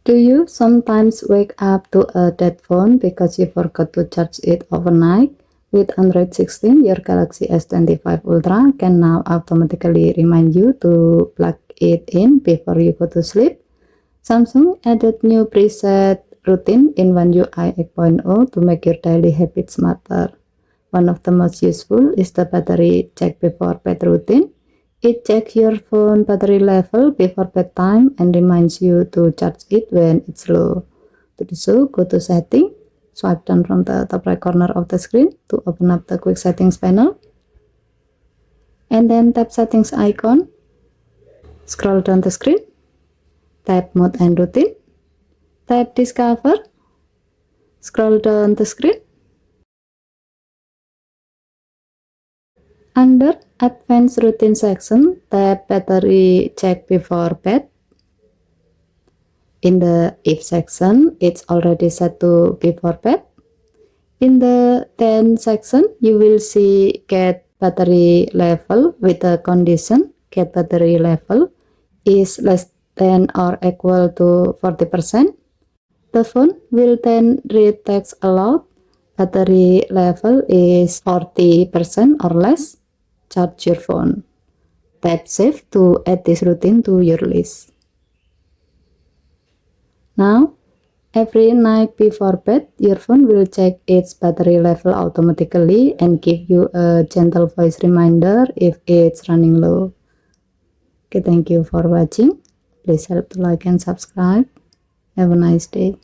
Do you sometimes wake up to a dead phone because you forgot to charge it overnight? With Android 16, your Galaxy S25 Ultra can now automatically remind you to plug it in before you go to sleep. Samsung added new preset routine in One UI 8.0 to make your daily habits smarter. One of the most useful is the battery check before bed routine. It checks your phone battery level before bedtime and reminds you to charge it when it's low. To do so, go to Setting, swipe down from the top right corner of the screen to open up the Quick Settings panel, and then tap Settings icon. Scroll down the screen, tap Mode and Routine, tap Discover, scroll down the screen. Under Advanced Routine section, tap Battery Check Before Bed. In the If section, it's already set to before bed. In the Then section, you will see Get Battery Level with the condition Get Battery Level is less than or equal to 40%. The phone will then read text aloud. Battery level is 40% or less. Charge your phone. Tap Save to add this routine to your list. Now, every night before bed, your phone will check its battery level automatically and give you a gentle voice reminder if it's running low. Okay, thank you for watching. Please help to like and subscribe. Have a nice day.